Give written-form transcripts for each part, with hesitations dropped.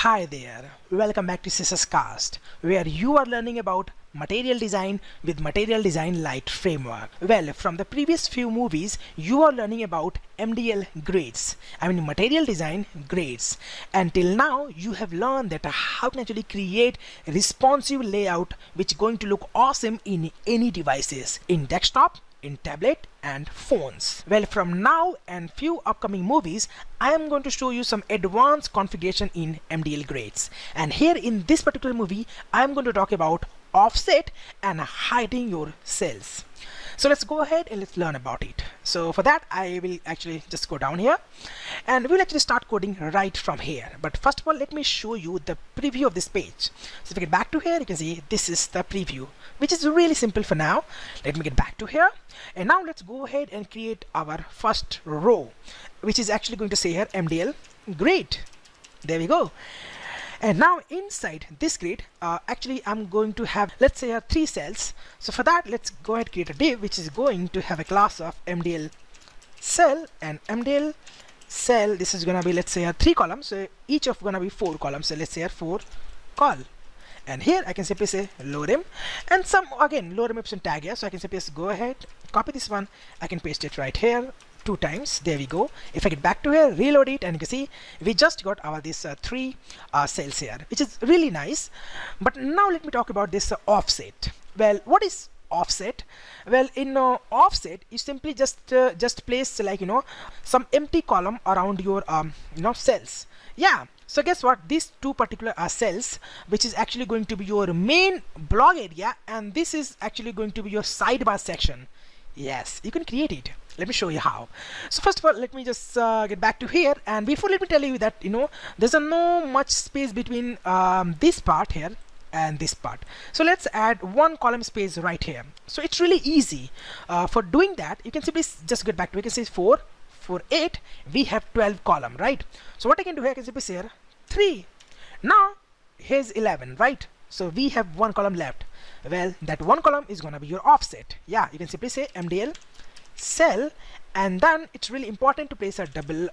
Hi there, welcome back to CSSCast, where you are learning about material design with Material Design Light Framework. Well, from the previous few movies, you are learning about MDL grades, material design grades. Until now, you have learned that how to actually create a responsive layout which is going to look awesome in any devices, in desktop, in tablet and phones. Well, from now and few upcoming movies, I am going to show you some advanced configuration in MDL grades. And here in this particular movie, I am going to talk about offset and hiding your cells. So let's go ahead and let's learn about it. So for that, I will actually just go down here and we'll actually start coding right from here. But first of all, let me show you the preview of this page. So if we get back to here, you can see this is the preview, which is really simple for now. Let me get back to here. And now let's go ahead and create our first row, which is actually going to say here MDL grade. There we go. And now inside this grid, actually I'm going to have, let's say, 3 cells. So for that, let's go ahead and create a div which is going to have a class of MDL cell and MDL cell. This is going to be, let's say, 3 columns. So each of going to be 4 columns. So let's say 4 col. And here I can simply say lorem and some again lorem ipsum tag here. So I can simply just go ahead, copy this one, I can paste it right here 2 times. There we go. If I get back to here, reload it, and you can see we just got our this 3 cells here, which is really nice. But now let me talk about this offset. Well, what is offset? Well, in offset, you simply just place some empty column around your cells. Yeah. So guess what? These 2 particular cells, which is actually going to be your main blog area, and this is actually going to be your sidebar section. Yes, you can create it. Let me show you how. So first of all, let me just get back to here, and before, let me tell you that there's no much space between this part here and this part. So let's add 1 column space right here. So it's really easy. For doing that, you can simply just get back to it. You can say 4 for 8, we have 12 column, right? So what I can do here, I can simply say 3. Now here's 11, right? So we have 1 column left. Well, that 1 column is gonna be your offset. Yeah, you can simply say MDL cell, and then it's really important to place a double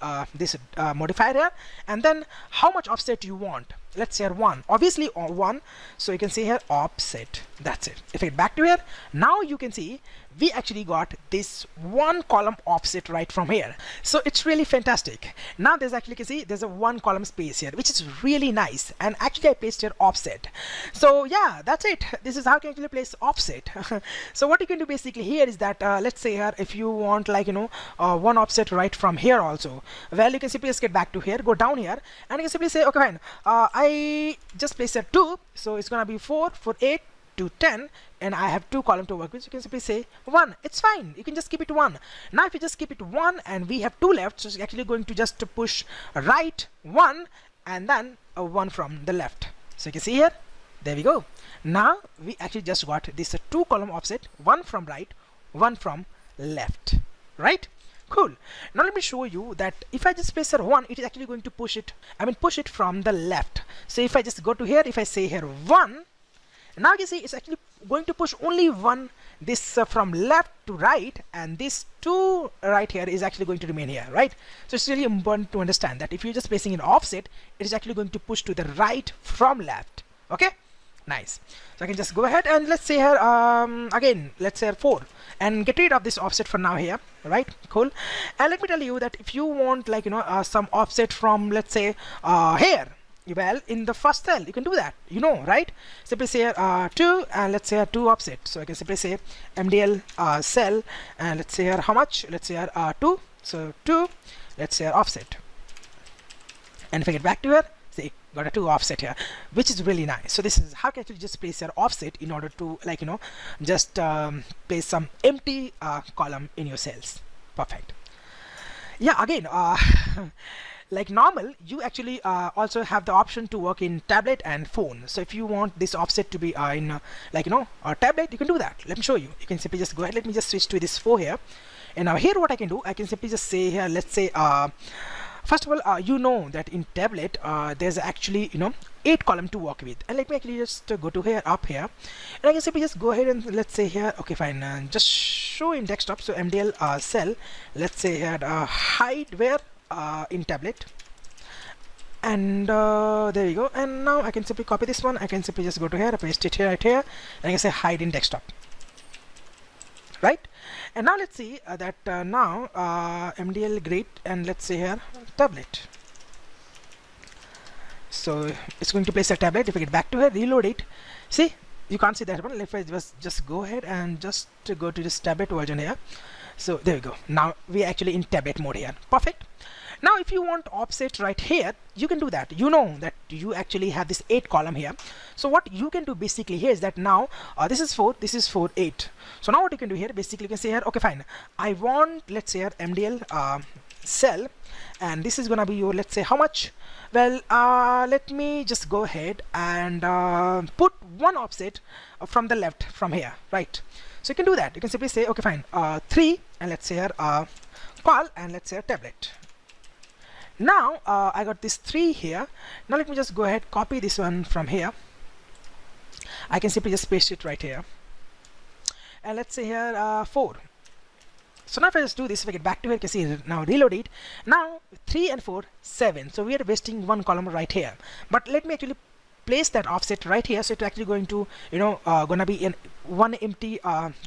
modifier here, and then how much offset you want. Let's say 1, obviously 1, so you can say here offset. That's it. If I get back to here, now you can see we actually got this 1 column offset right from here. So it's really fantastic. Now there's actually, you can see there's a 1 column space here, which is really nice, and actually I placed here offset. So yeah, that's it. This is how you can actually place offset. So what you can do basically here is that let's say here, if you want 1 offset right from here also, well, you can simply just get back to here, go down here, and you can simply say, okay, fine, I just placed a 2, so it's gonna be 4 for 8 to 10, and I have 2 column to work with. So you can simply say 1. It's fine, you can just keep it 1. Now if you just keep it 1 and we have 2 left, so it's actually going to just push right 1 and then a 1 from the left. So you can see here, there we go. Now we actually just got this 2 column offset, 1 from right, 1 from left, right? Cool. Now let me show you that if I just place here 1, it is actually going to push it, push it from the left. So if I just go to here, if I say here 1, now you see it's actually going to push only 1 this from left to right, and this 2 right here is actually going to remain here, right? So it's really important to understand that if you're just placing an offset, it is actually going to push to the right from left. Okay, nice. So I can just go ahead and let's say here again, let's say 4, and get rid of this offset for now here, right? Cool. And let me tell you that if you want some offset from, let's say, here, well, in the first cell you can do that, right? Simply say 2, and let's say 2 offset. So I can simply say MDL cell, and let's say how much, let's say 2, so 2, let's say offset. And if I get back to here, see, got a 2 offset here, which is really nice. So this is how you can actually just place your offset in order to just place some empty column in your cells. Perfect. Yeah, again, like normal, you actually also have the option to work in tablet and phone. So if you want this offset to be in a tablet, you can do that. Let me show you. You can simply just go ahead. Let me just switch to this 4 here, and now here what I can do, I can simply just say here, let's say first of all, that in tablet there's actually 8 column to work with, and let me actually just go to here, up here, and I can simply just go ahead and let's say here, okay, fine, just show in desktop. So MDL cell, let's say here hide where in tablet, and there we go. And now I can simply copy this one. I can simply just go to here, paste it here, right here, and I can say hide in desktop, right? And now let's see that now MDL great, and let's say here tablet. So it's going to place a tablet. If I get back to here, reload it, see, you can't see that one. If I just go ahead and just go to this tablet version here, so there we go. Now we are actually in tablet mode here. Perfect. Now if you want offset right here, you can do that. You know that you actually have this 8 column here. So what you can do basically here is that now this is 4, this is 4, 8. So now what you can do here, basically you can say here, okay fine, I want, let's say here MDL cell, and this is gonna be your, let's say how much. Well, let me just go ahead and put one offset from the left from here, right? So you can do that. You can simply say okay fine, 3, and let's say here call, and let's say tablet. Now I got this 3 here. Now let me just go ahead, copy this one from here. I can simply just paste it right here, and let's say here 4. So now if I just do this, if I get back to here, you can see now reload it. Now 3 and 4, 7. So we are wasting one column right here. But let me actually place that offset right here, so it's actually going to, you know, gonna be in one empty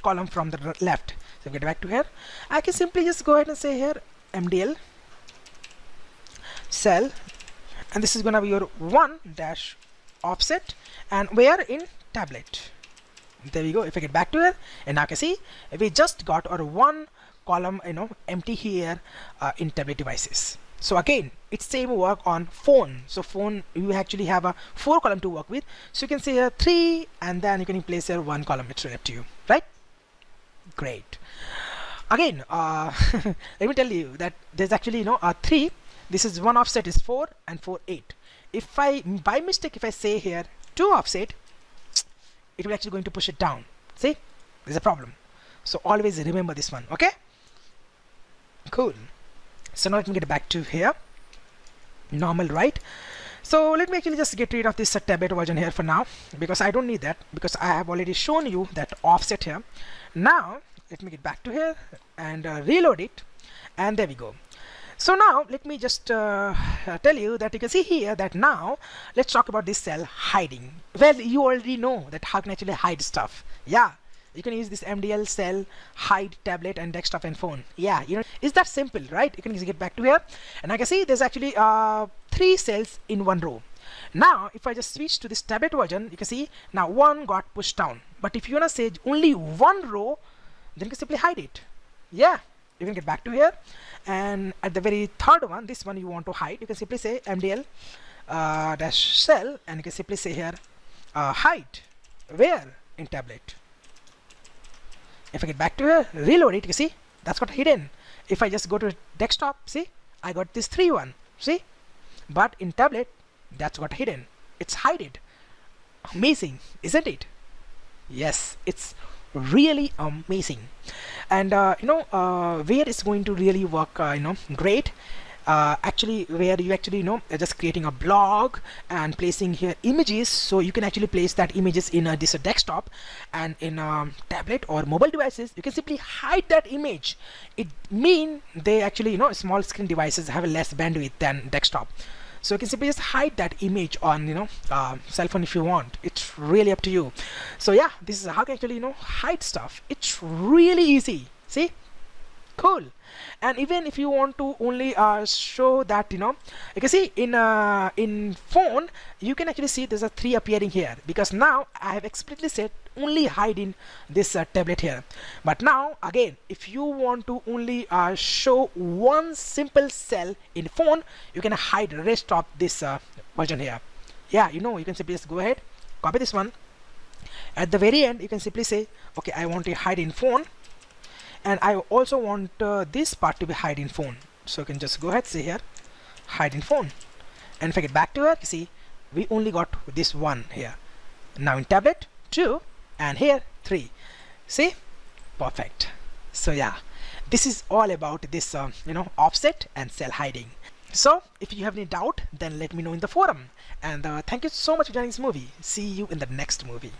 column from the left. So if I get back to here, I can simply just go ahead and say here MDL cell, and this is gonna be your 1 dash offset, and we are in tablet. There we go. If I get back to here, and now I can see we just got our one column, you know, empty here in tablet devices. So again, it's same work on phone. So phone, you actually have a 4 column to work with. So you can say here 3, and then you can place here 1 column. It's really up to you, right? Great. Again, let me tell you that there's actually, you know, 3. This is one offset is 4, and 4, 8. If I by mistake, if I say here 2 offset, it will actually going to push it down. See, there's a problem. So always remember this one. Okay, cool. So now let me get back to here, normal, right? So let me actually just get rid of this tablet version here for now, because I don't need that, because I have already shown you that offset here. Now let me get back to here and reload it, and there we go. So now let me just tell you that you can see here that now let's talk about this cell hiding. Well, you already know that how can actually hide stuff. Yeah, you can use this MDL cell hide tablet and desktop and phone. Yeah, you know, it's that simple, right? You can just get back to here, and I can see there's actually 3 cells in one row. Now if I just switch to this tablet version, you can see now 1 got pushed down. But if you wanna say only 1 row, then you can simply hide it. Yeah, you can get back to here, and at the very third one, this one you want to hide, you can simply say MDL dash cell, and you can simply say here hide where in tablet. If I get back to here, reload it, you see that's got hidden. If I just go to desktop, see I got this 3 one, see, but in tablet that's got hidden. It's hidden. Amazing, isn't it? Yes, it's really amazing. And you know, where it's going to really work, you know, great, actually where you actually, you know, just creating a blog and placing here images, so you can actually place that images in this desktop, and in tablet or mobile devices you can simply hide that image. It mean they actually, you know, small screen devices have a less bandwidth than desktop. So you can simply just hide that image on, you know, cell phone if you want. It's really up to you. So yeah, this is how you can actually, you know, hide stuff. It's really easy. See, cool. And even if you want to only show that, you know, you can see in phone you can actually see there's a 3 appearing here, because now I have explicitly said only hide in this tablet here. But now again, if you want to only show one simple cell in phone, you can hide the rest of this version here. Yeah, you know, you can simply just go ahead, copy this one. At the very end you can simply say okay, I want to hide in phone, and I also want this part to be hide in phone. So you can just go ahead, say here hide in phone, and if I get back to it, you see we only got this 1 here. Now in tablet 2, and here 3. See, perfect. So yeah, this is all about this you know, offset and cell hiding. So if you have any doubt, then let me know in the forum, and thank you so much for joining this movie. See you in the next movie.